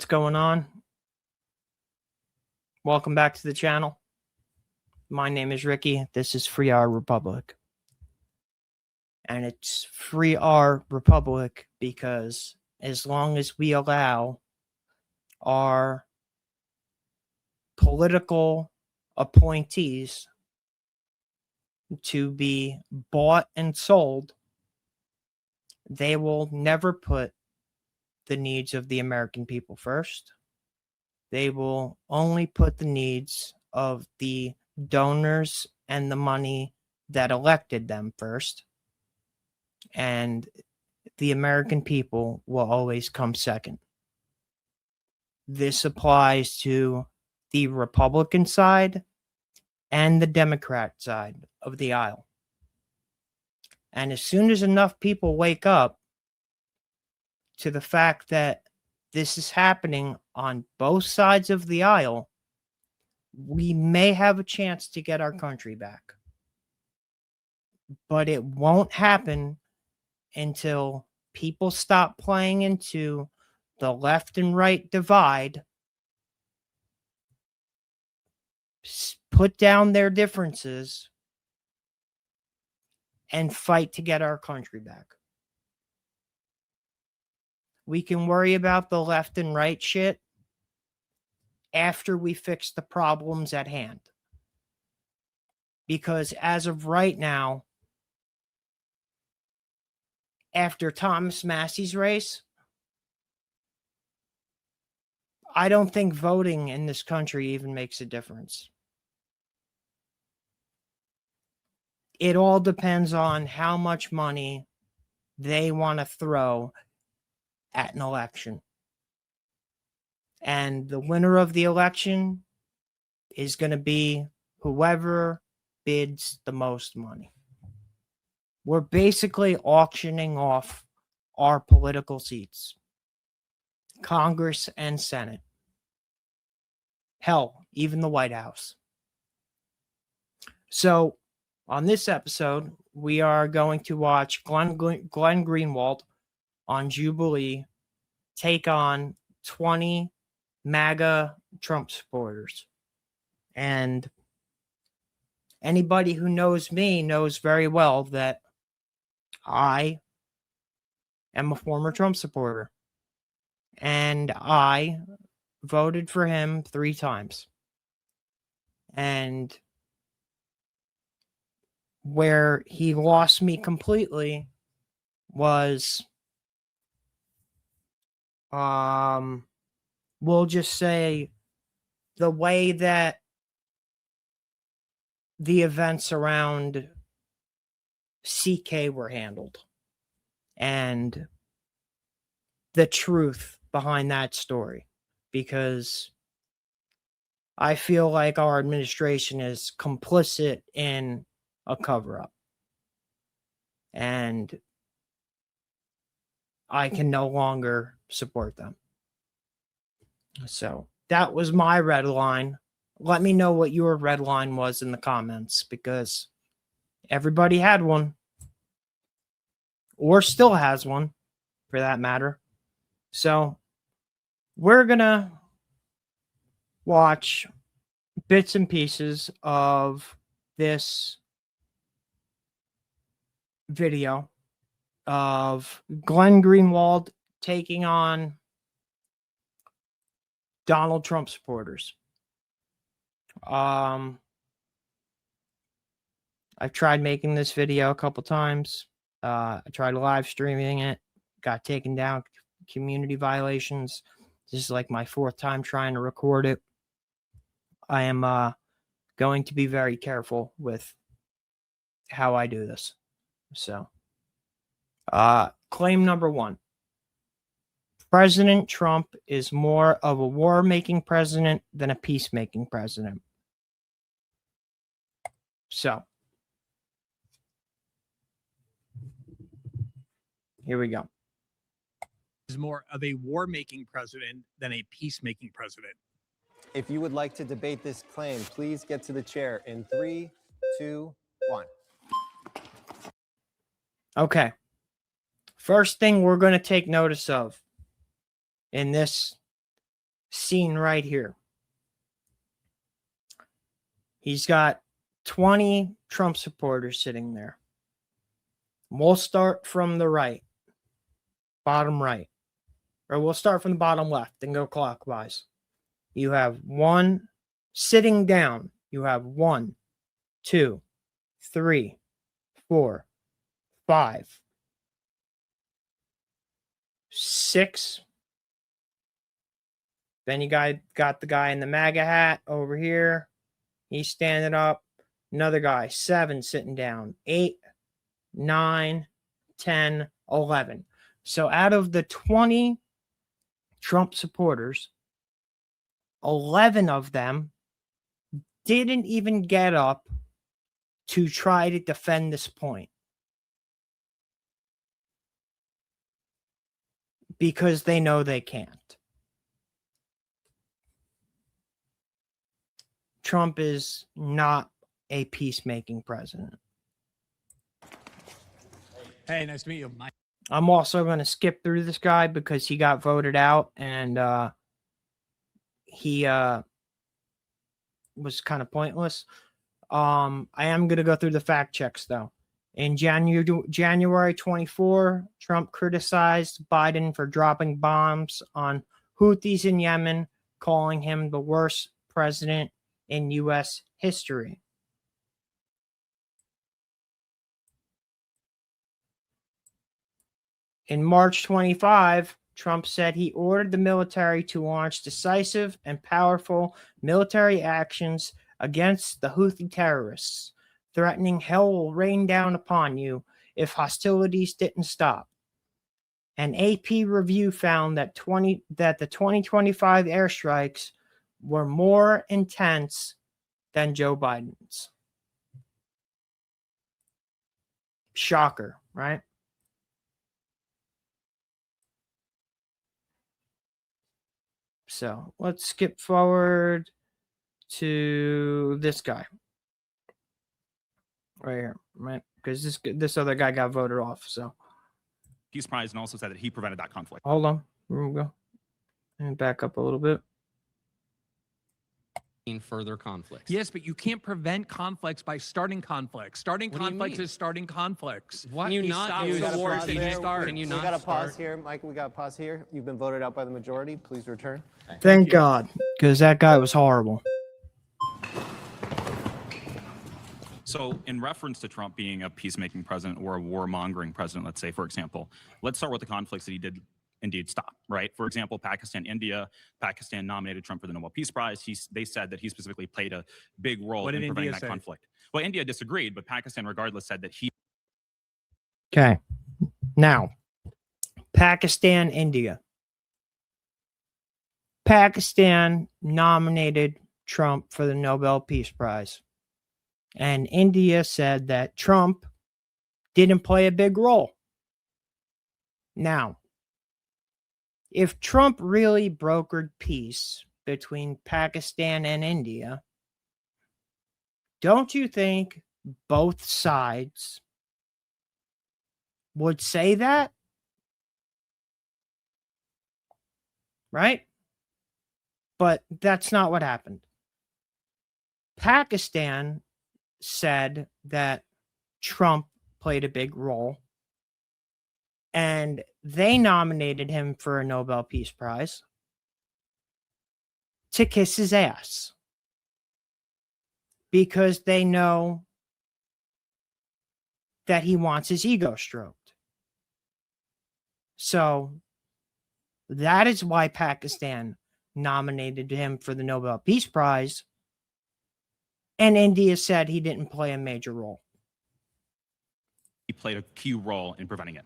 What's going on? Welcome back to the channel. My name is Ricky. This is FreeOurRepublic. And it's FreeOurRepublic because as long as we allow our political appointees to be bought and sold, they will never put the needs of the American people first. They will only put the needs of the donors and the money that elected them first. And the American people will always come second. This applies to the Republican side and the Democrat side of the aisle. And as soon as enough people wake up to the fact that this is happening on both sides of the aisle, we may have a chance to get our country back. But it won't happen until people stop playing into the left and right divide, put down their differences, and fight to get our country back. We can worry about the left and right shit after we fix the problems at hand. Because as of right now, after Thomas Massey's race, I don't think voting in this country even makes a difference. It all depends on how much money they want to throw at an election. And the winner of the election is going to be whoever bids the most money. We're basically auctioning off our political seats, Congress and Senate. Hell, even the White House. So, on this episode, we are going to watch Glenn Greenwald on Jubilee take on 20 MAGA Trump supporters. And anybody who knows me knows very well that I am a former Trump supporter. And I voted for him 3 times. And where he lost me completely was, we'll just say, the way that the events around CK were handled and the truth behind that story, because I feel like our administration is complicit in a cover-up, and I can no longer support them. So that was my red line. Let me know what your red line was in the comments, because everybody had one, or still has one, for that matter. So we're gonna watch bits and pieces of this video of Glenn Greenwald taking on Donald Trump supporters. I've tried making this video a couple times. I tried live streaming it, got taken down, community violations. This is like my 4th time trying to record it. I am going to be very careful with how I do this. So, claim number 1. President Trump is more of a war-making president than a peacemaking president. So, here we go. Is more of a war-making president than a peacemaking president. If you would like to debate this claim, please get to the chair in 3, 2, 1. Okay. First thing we're going to take notice of in this scene right here. He's got 20 Trump supporters sitting there. We'll start from the right, bottom right, or we'll start from the bottom left and go clockwise. You have one sitting down. You have 1, 2, 3, 4, 5, 6. Then you got the guy in the MAGA hat over here. He's standing up. Another guy, 7, sitting down. 8, 9, 10, 11. So out of the 20 Trump supporters, 11 of them didn't even get up to try to defend this point. Because they know they can't. Trump is not a peacemaking president. Hey, nice to meet you. I'm also going to skip through this guy because he got voted out and he was kind of pointless. I am going to go through the fact checks though. In January 24, Trump criticized Biden for dropping bombs on Houthis in Yemen, calling him the worst president in U.S. history. In March 25, Trump said he ordered the military to launch decisive and powerful military actions against the Houthi terrorists, threatening hell will rain down upon you if hostilities didn't stop. An AP review found that the 2025 airstrikes were more intense than Joe Biden's. Shocker, right? So let's skip forward to this guy right here, right? Because this other guy got voted off. So Peace Prize and also said that he prevented that conflict. hold on, here we go, and back up a little bit. Further conflicts. Yes, but you can't prevent conflicts by starting conflicts. Starting What do you conflicts mean? is starting conflicts. What? Can you you not stop use the wars pause they there. just start? Can you We not got to pause start? here, Mike. We got to pause here. You've been voted out by the majority. Please return. Thank God, because that guy was horrible. So in reference to Trump being a peacemaking president or a warmongering president, let's say, for example, let's start with the conflicts that he did indeed stop, right? For example, Pakistan, India. Pakistan nominated Trump for the Nobel Peace Prize. They said that he specifically played a big role What in did preventing India that say? conflict. Well, India disagreed, but Pakistan regardless said that he Okay, now Pakistan, India. Pakistan nominated Trump for the Nobel Peace Prize. And India said that Trump didn't play a big role. Now, if Trump really brokered peace between Pakistan and India, don't you think both sides would say that? Right? But that's not what happened. Pakistan said that Trump played a big role and they nominated him for a Nobel Peace Prize to kiss his ass because they know that he wants his ego stroked. So that is why Pakistan nominated him for the Nobel Peace Prize, and India said he didn't play a major role. played a key role in preventing it.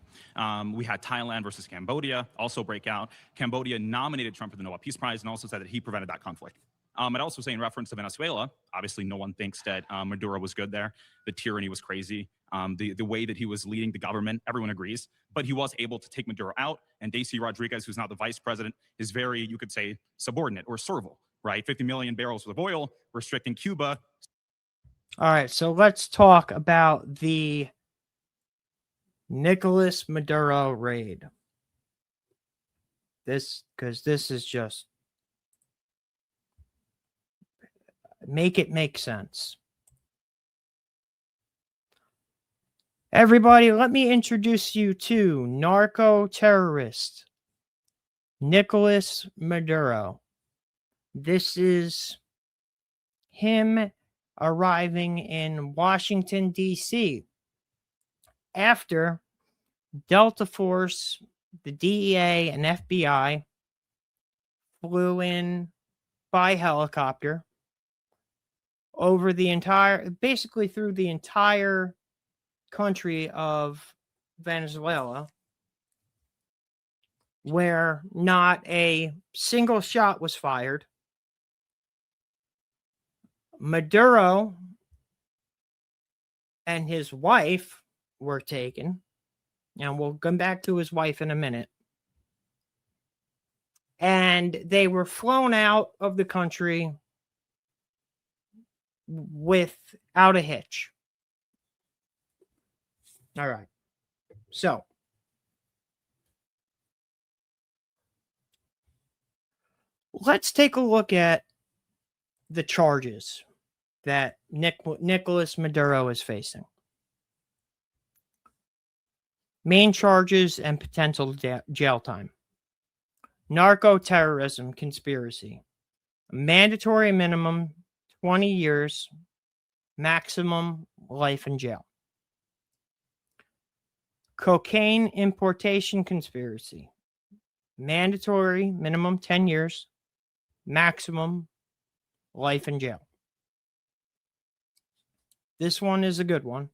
We had Thailand versus Cambodia also break out. Cambodia nominated Trump for the Nobel Peace Prize and also said that he prevented that conflict. I'd also say in reference to Venezuela, obviously no one thinks that Maduro was good there. The tyranny was crazy. The way that he was leading the government, everyone agrees. But he was able to take Maduro out. And Daisy Rodriguez, who's now the vice president, is very, you could say, subordinate or servile, right? 50 million barrels of oil, restricting Cuba. All right, so let's talk about the Nicolas Maduro raid. Because this is just Make it make sense. Everybody, let me introduce you to narco-terrorist Nicolas Maduro. This is him arriving in Washington, D.C. after Delta Force, the DEA, and FBI flew in by helicopter over the basically through the entire country of Venezuela, where not a single shot was fired. Maduro and his wife were taken, and we'll come back to his wife in a minute. And they were flown out of the country without a hitch. All right. So, let's take a look at the charges that Nicolas Maduro is facing. Main charges and potential jail time. Narco-terrorism conspiracy. Mandatory minimum 20 years, maximum life in jail. Cocaine importation conspiracy. Mandatory minimum 10 years, maximum life in jail. This one is a good one.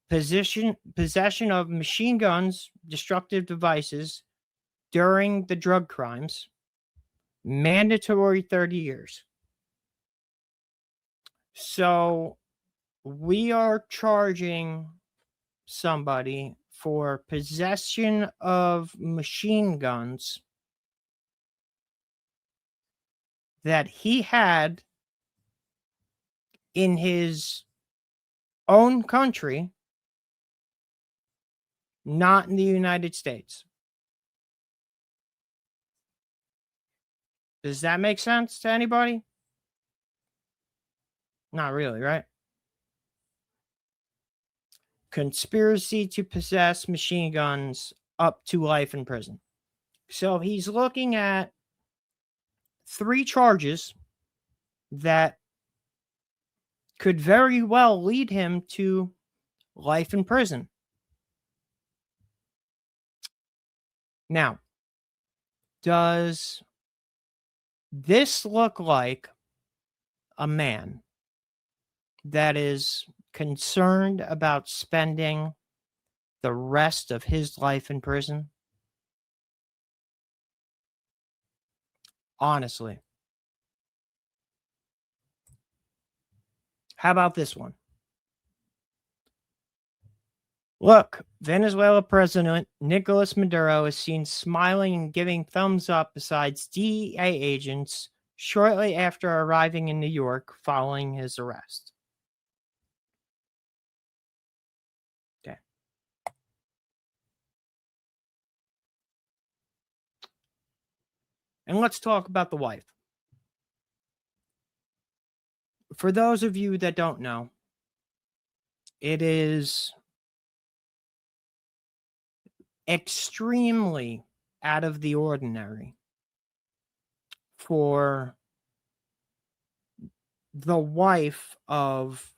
Possession of machine guns, destructive devices during the drug crimes, mandatory 30 years. So we are charging somebody for possession of machine guns that he had in his own country, not in the United States. Does that make sense to anybody? Not really, right? Conspiracy to possess machine guns up to life in prison. So he's looking at 3 charges that could very well lead him to life in prison. Now, does this look like a man that is concerned about spending the rest of his life in prison? Honestly. How about this one? Look, Venezuela President Nicolas Maduro is seen smiling and giving thumbs up besides DEA agents shortly after arriving in New York following his arrest. Okay. And let's talk about the wife. For those of you that don't know, it is extremely out of the ordinary for the wife of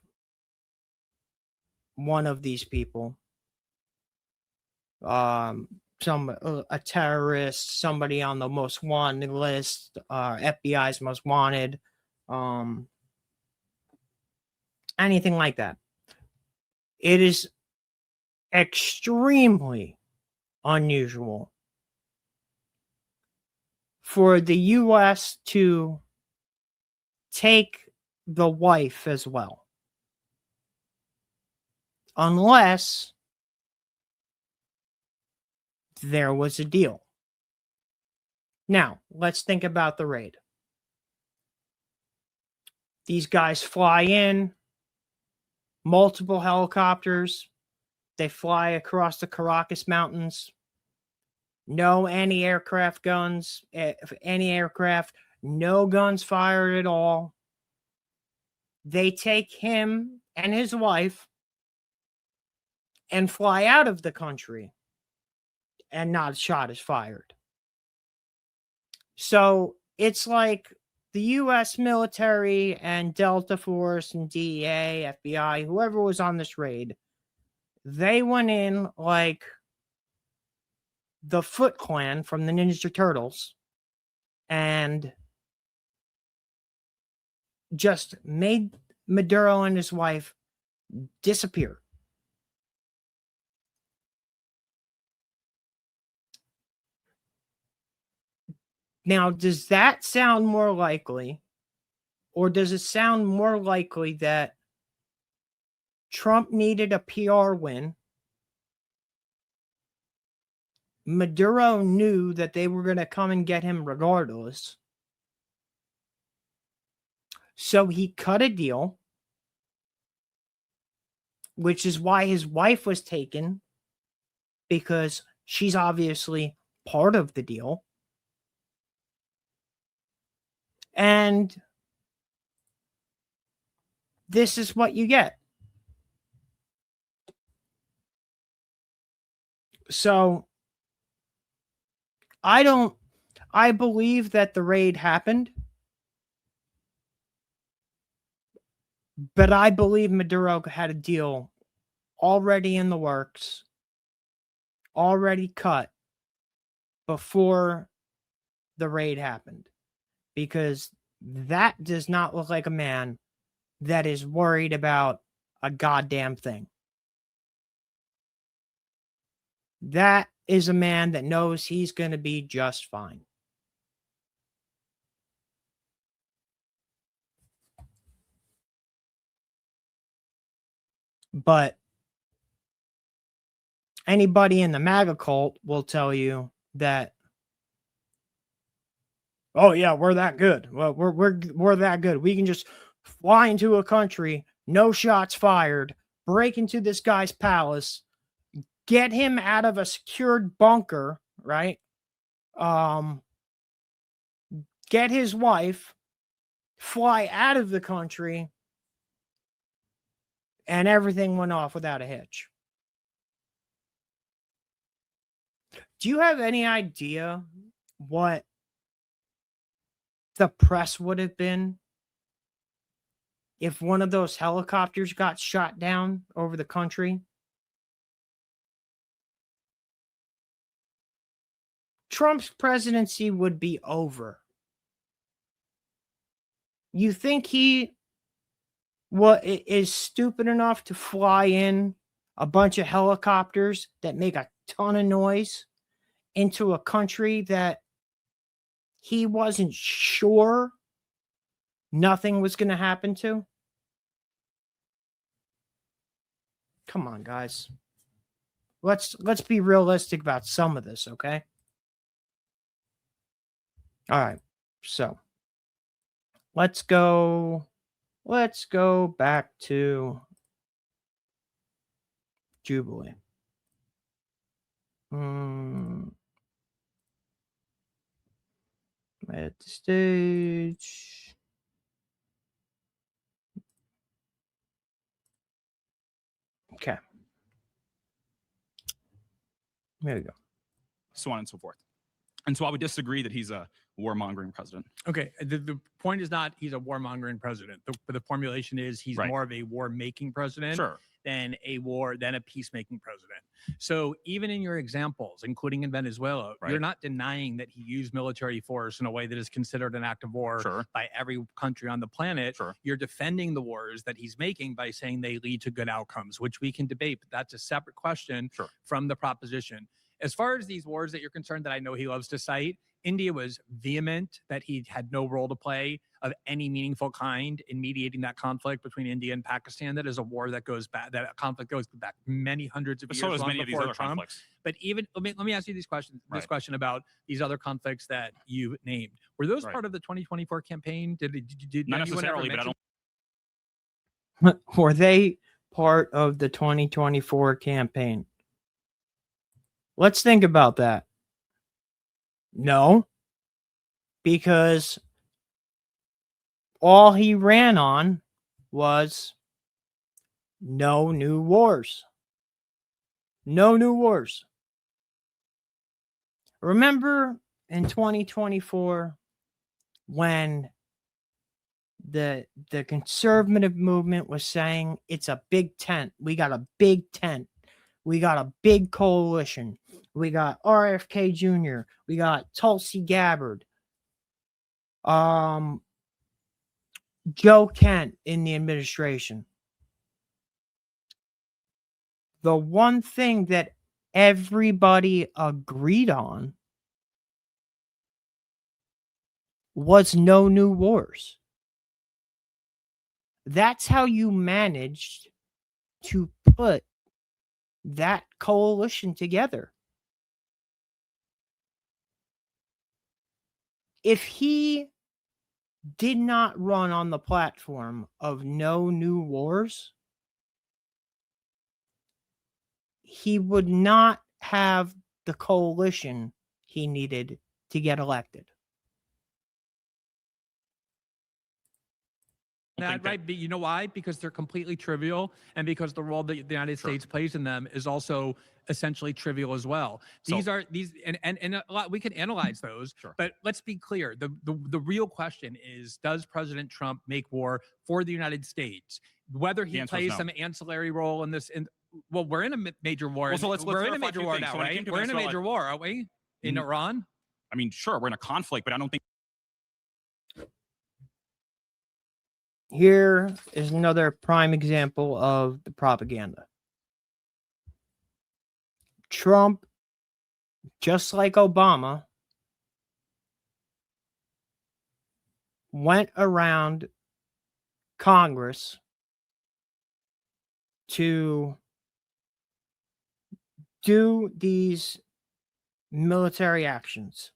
one of these people, a terrorist, somebody on the most wanted list, FBI's most wanted, anything like that. It is extremely unusual for the U.S. to take the wife as well, unless there was a deal. Now, let's think about the raid. These guys fly in, multiple helicopters. They fly across the Caracas Mountains. No anti-aircraft, no guns fired at all. they take him and his wife and fly out of the country, and not a shot is fired. So it's like the U.S. military and Delta Force and DEA, FBI, whoever was on this raid, they went in like the Foot Clan from the Ninja Turtles and just made Maduro and his wife disappear. Now, does that sound more likely, or does it sound more likely that Trump needed a PR win? Maduro knew that they were going to come and get him regardless. So he cut a deal, which is why his wife was taken, because she's obviously part of the deal. And this is what you get. So I believe that the raid happened, but I believe Maduro had a deal already in the works, already cut before the raid happened, because that does not look like a man that is worried about a goddamn thing. That is a man that knows he's going to be just fine. But anybody in the MAGA cult will tell you that, oh yeah, we're that good. Well, we're that good. We can just fly into a country, no shots fired, break into this guy's palace, get him out of a secured bunker, right? Get his wife, fly out of the country, and everything went off without a hitch. Do you have any idea what the press would have been if one of those helicopters got shot down over the country? Trump's presidency would be over. You think he is stupid enough to fly in a bunch of helicopters that make a ton of noise into a country that he wasn't sure nothing was going to happen to? Come on, guys. Let's be realistic about some of this, okay? All right. So, let's go back to Jubilee. At the stage. Okay. There we go. So on and so forth. And so I would disagree that he's a warmongering president. Okay. The point is not he's a warmongering president. The formulation is he's Right. more of a war-making president Sure. than a peacemaking president. So even in your examples, including in Venezuela, Right. you're not denying that he used military force in a way that is considered an act of war Sure. by every country on the planet. Sure. You're defending the wars that he's making by saying they lead to good outcomes, which we can debate, but that's a separate question Sure. from the proposition. As far as these wars that you're concerned, that I know he loves to cite, India was vehement that he had no role to play of any meaningful kind in mediating that conflict between India and Pakistan. That is a war that goes back, that conflict goes back many hundreds of But years. so does long many of these before other Trump. conflicts. But even let me ask you these questions. This Right. question about these other conflicts that you named, were those Right. part of the 2024 campaign? Did Not anyone ever necessarily, but I mention- don't. Were they part of the 2024 campaign? Let's think about that. No, because all he ran on was no new wars. No new wars. Remember in 2024 when the conservative movement was saying it's a big tent. We got a big tent. We got a big coalition. We got RFK Jr. We got Tulsi Gabbard. Joe Kent in the administration. The one thing that everybody agreed on was no new wars. That's how you managed to put that coalition together. If he did not run on the platform of no new wars, he would not have the coalition he needed to get elected. That, right? But you know why? Because they're completely trivial, and because the role that the United States plays in them is also essentially trivial as well. These are and a lot, we can analyze those, but let's be clear. The real question is, does President Trump make war for the United States? Whether he plays some ancillary role in this, well, we're in a major war. Well, so we're in a major war now, right? We're in a major war, aren't we? In Iran? I mean, sure, we're in a conflict, but I don't think. Here is another prime example of the propaganda. Trump, just like Obama, went around Congress to do these military actions.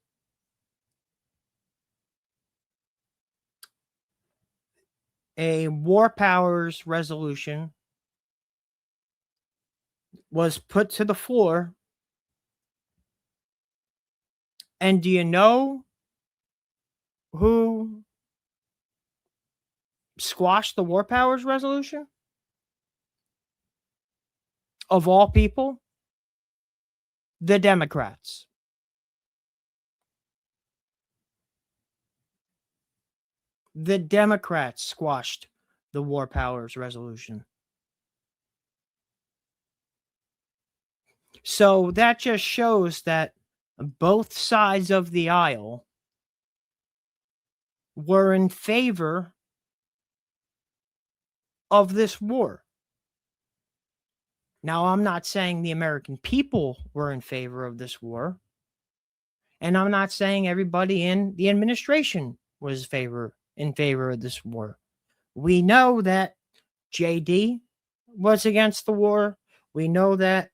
A war powers resolution was put to the floor. And do you know who squashed the war powers resolution? Of all people, the Democrats. The Democrats squashed the war powers resolution. So that just shows that both sides of the aisle were in favor of this war. Now, I'm not saying the American people were in favor of this war. And I'm not saying everybody in the administration was in favor of this war. We know that JD was against the war. We know that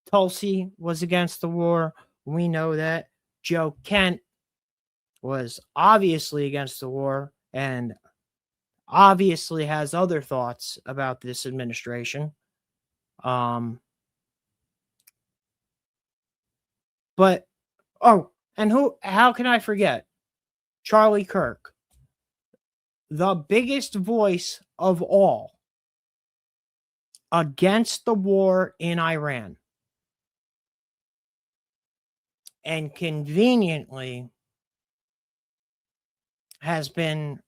Tulsi was against the war. We know that Joe Kent was obviously against the war and obviously has other thoughts about this administration. But, how can I forget? Charlie Kirk, the biggest voice of all against the war in Iran. And conveniently has been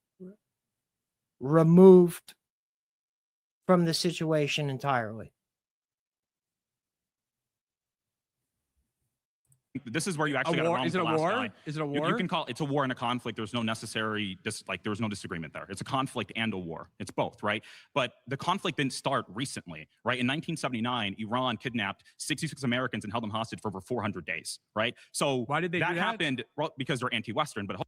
removed from the situation entirely. This is where you actually got it wrong. Is it a war? Is it a war? You can call it's a war and a conflict. There's no necessary there was no disagreement there. It's a conflict and a war. It's both, right? But the conflict didn't start recently, right? In 1979, Iran kidnapped 66 Americans and held them hostage for over 400 days, right? So why did they do that? Happened because they're anti-Western, but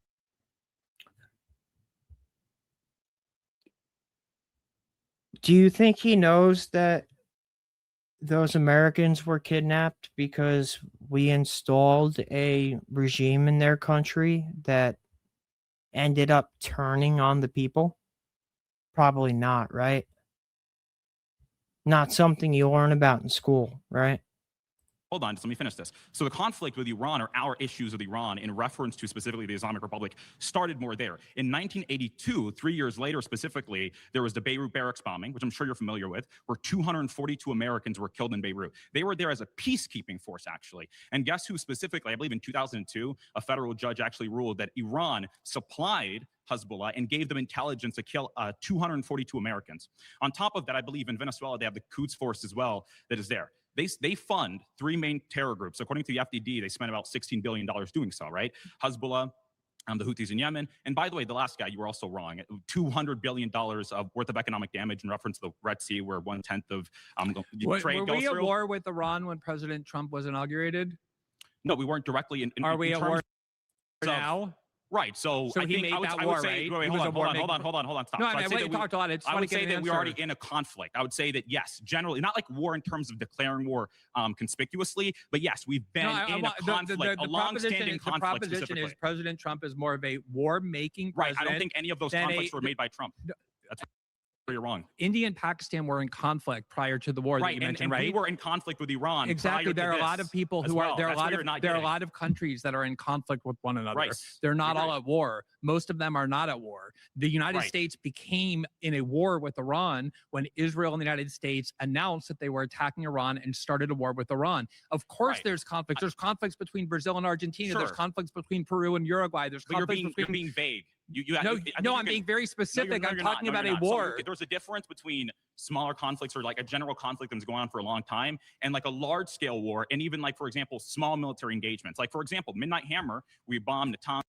do you think he knows that those Americans were kidnapped because we installed a regime in their country that ended up turning on the people? Probably not, right? Not something you learn about in school, right? hold on, just let me finish this. So the conflict with Iran, or our issues with Iran in reference to specifically the Islamic Republic, started more there. In 1982, 3 years later specifically, there was the Beirut barracks bombing, which I'm sure you're familiar with, where 242 Americans were killed in Beirut. They were there as a peacekeeping force, actually. And guess who specifically, I believe in 2002, a federal judge actually ruled that Iran supplied Hezbollah and gave them intelligence to kill 242 Americans. On top of that, I believe in Venezuela, they have the Quds force as well that is there. They fund three main terror groups. According to the FDD, they spent about $16 billion doing so, right? Hezbollah, the Houthis in Yemen. And by the way, the last guy, you were also wrong. $200 billion worth of economic damage in reference to the Red Sea, where 1/10 of trade were goes we at through. war with Iran when President Trump was inaugurated? No, we weren't directly in Are we in at terms war of- now? Right. So I he think made I would, that I war, would say, right? wait, He hold was a on, war hold on, maker. hold on, stop. No, So I'd say I that we- talked a lot. I would say that we're already in a conflict. I would say that yes, generally, not like war in terms of declaring war conspicuously, but yes, we've been in a conflict, a long-standing conflict. The proposition specifically. is President Trump is more of a war-making Right. president. I don't think any of those than conflicts were made by Trump. That's where you're wrong. India and Pakistan were in conflict prior to the war that Right. you And mentioned, right? we were in conflict with Iran. Exactly. prior There to are a lot this of people as who well. are there are a That's what lot you're of not there are a getting. lot of countries that are in conflict with one another. Right. They're not We all agree. at war. Most of them are not at war. The United Right. States became in a war with Iran when Israel and the United States announced that they were attacking Iran and started a war with Iran. Of course, Right. there's conflicts. There's conflicts between Brazil and Argentina. There's Sure. conflicts between Peru and Uruguay. There's But you're conflicts being, between. you're being vague. I'm being very specific. I'm talking about a war. There's a difference between smaller conflicts, or like a general conflict that's going on for a long time, and like a large scale war, and even like, for example, small military engagements. Like, for example, Midnight Hammer, we bombed Natanz.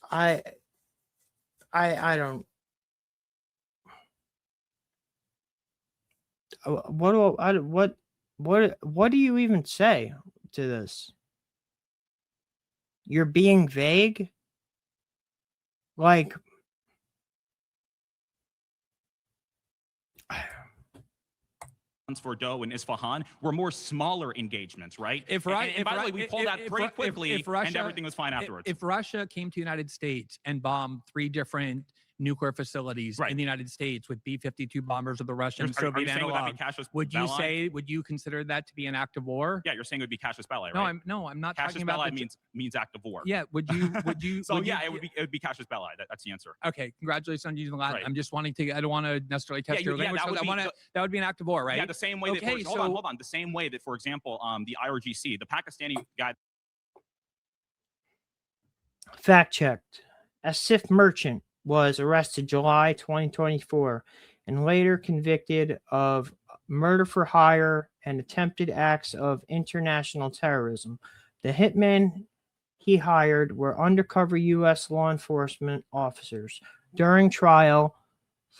I don't. What do you even say to this? You're being vague? Like, Fordo and Isfahan were more smaller engagements, right? And by the way, we pulled out pretty quickly, and everything was fine afterwards. If Russia came to the United States and bombed 3 different nuclear facilities in the United States with B-52 bombers of the Russian Soviet analog, would you consider that to be an act of war? Yeah, you're saying it would be casus belli, right? I'm not casus talking about belli means act of war. Yeah, would you So it would be casus belli. That's the answer. Okay, congratulations on using Latin. Right. I'm just wanting to. I don't want to necessarily test your language. That would be an act of war, right? Yeah, the same way. Okay, hold on. The same way that, for example, the IRGC, the Pakistani guy. fact checked. Asif Merchant was arrested July 2024 and later convicted of murder for hire and attempted acts of international terrorism. The hitmen he hired were undercover U.S. law enforcement officers. During trial,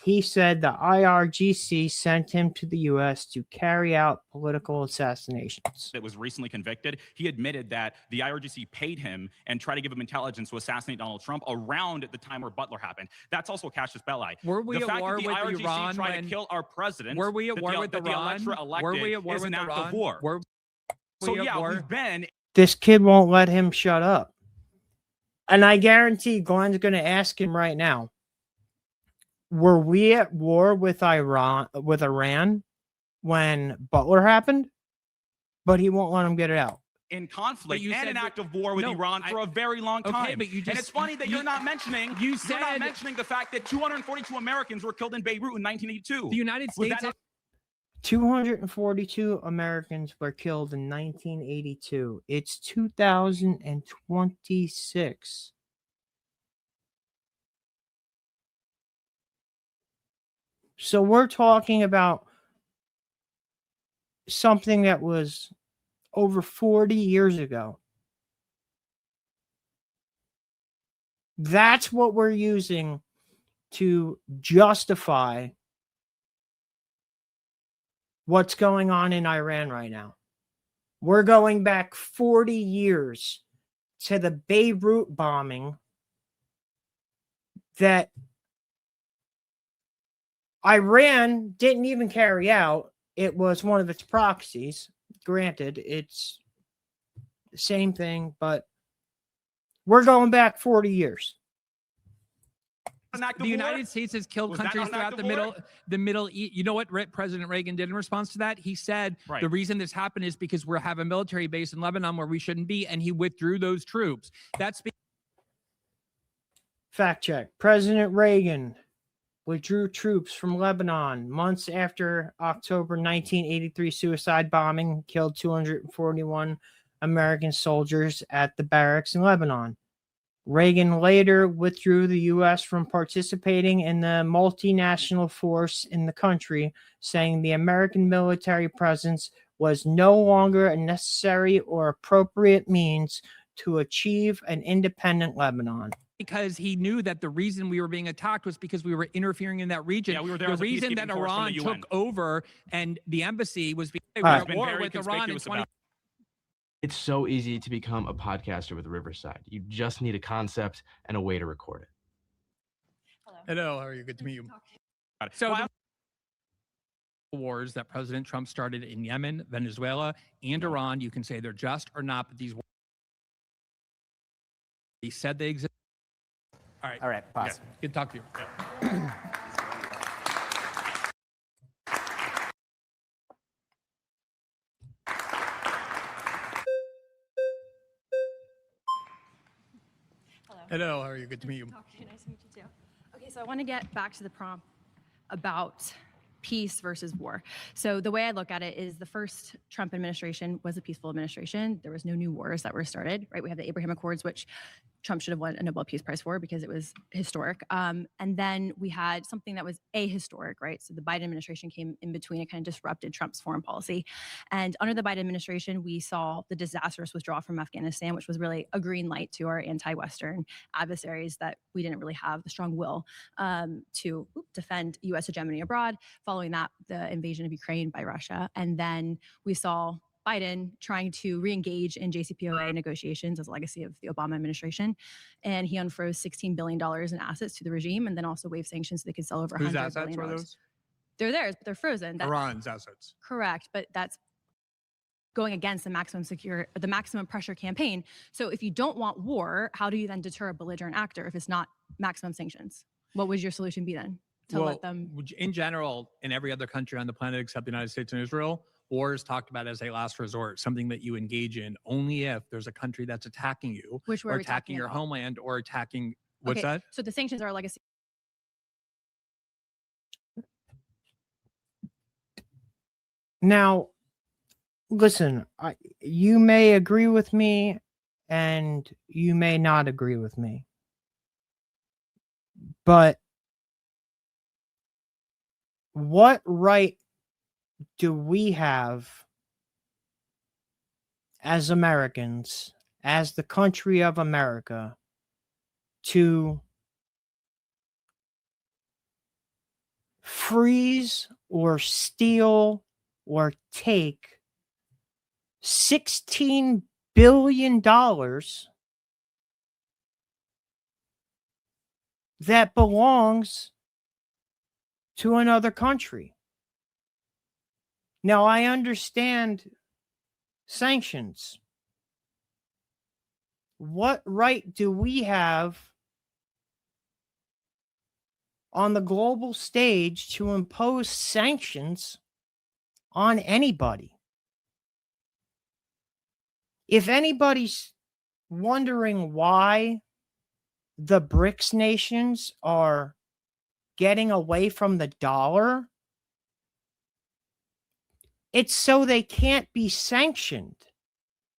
he said the IRGC sent him to the U.S. to carry out political assassinations. That was recently convicted. He admitted that the IRGC paid him and tried to give him intelligence to assassinate Donald Trump around the time where Butler happened. That's also casus belli. Were we the at fact war that the with IRGC Iran tried when, to kill our president? Were we at war with Iran? Were we at war with an act Iran? of war. We've been. This kid won't let him shut up. And I guarantee Glenn's going to ask him right now, were we at war with Iran when Butler happened? But he won't let him get it out. In conflict and an act of war with Iran for a very long time. Okay, but and it's funny that you're not mentioning the fact that 242 Americans were killed in Beirut in 1982. The United States. 242 Americans were killed in 1982. It's 2026. So we're talking about something that was over 40 years ago. That's what we're using to justify what's going on in Iran right now. We're going back 40 years to the Beirut bombing that Iran didn't even carry out. It was one of its proxies. Granted, it's the same thing, but we're going back 40 years. An act of The war? United States has killed Was that countries not an act throughout of war? the Middle East. You know what President Reagan did in response to that? He said Right. the reason this happened is because we have a military base in Lebanon where we shouldn't be, and he withdrew those troops. That's Fact check. President Reagan withdrew troops from Lebanon months after October 1983 suicide bombing killed 241 American soldiers at the barracks in Lebanon. Reagan later withdrew the U.S. from participating in the multinational force in the country, saying the American military presence was no longer a necessary or appropriate means to achieve an independent Lebanon. because he knew that the reason we were being attacked was because we were interfering in that region. Yeah, we were there the as a reason that peacekeeping force from Iran the took UN. over and the embassy was because we All were right. at Been war very with Iran in conspicuous 20. about It's so easy to become a podcaster with Riverside. You just need a concept and a way to record it. Hello, how are you? Good to meet you. Got it. So Well, the wars that President Trump started in Yemen, Venezuela, and Iran, you can say they're just or not, but these wars, he said they exist. All right. All right, pause. Good to talk to you. Hello, how are you? Good to meet you. Okay, nice to meet you too. Okay, so I want to get back to the prompt about peace versus war. So the way I look at it is the first Trump administration was a peaceful administration. There was no new wars that were started, right? We have the Abraham Accords, which Trump should have won a Nobel Peace Prize for because it was historic. And then we had something that was ahistoric, right? So the Biden administration came in between. It kind of disrupted Trump's foreign policy. And under the Biden administration, we saw the disastrous withdrawal from Afghanistan, which was really a green light to our anti-Western adversaries that we didn't really have the strong will to defend U.S. hegemony abroad. Following that, the invasion of Ukraine by Russia. And then we saw Biden trying to re-engage in JCPOA negotiations as a legacy of the Obama administration. And he unfroze $16 billion in assets to the regime and then also waived sanctions so they could sell over Whose $100 assets billion. were those? They're theirs, but they're frozen. Iran's assets. Correct, but that's going against the maximum pressure campaign. So if you don't want war, how do you then deter a belligerent actor if it's not maximum sanctions? What would your solution be then? To let them. In general, in every other country on the planet except the United States and Israel, war is talked about as a last resort, something that you engage in only if there's a country that's attacking you, Which or were attacking your homeland, or attacking. What's Okay, that? So the sanctions are a legacy. Now, listen, you may agree with me and you may not agree with me. But what right do we have as Americans, as the country of America, to freeze or steal or take $16 billion that belongs to another country? Now, I understand sanctions. What right do we have on the global stage to impose sanctions on anybody? If anybody's wondering why the BRICS nations are getting away from the dollar, it's so they can't be sanctioned.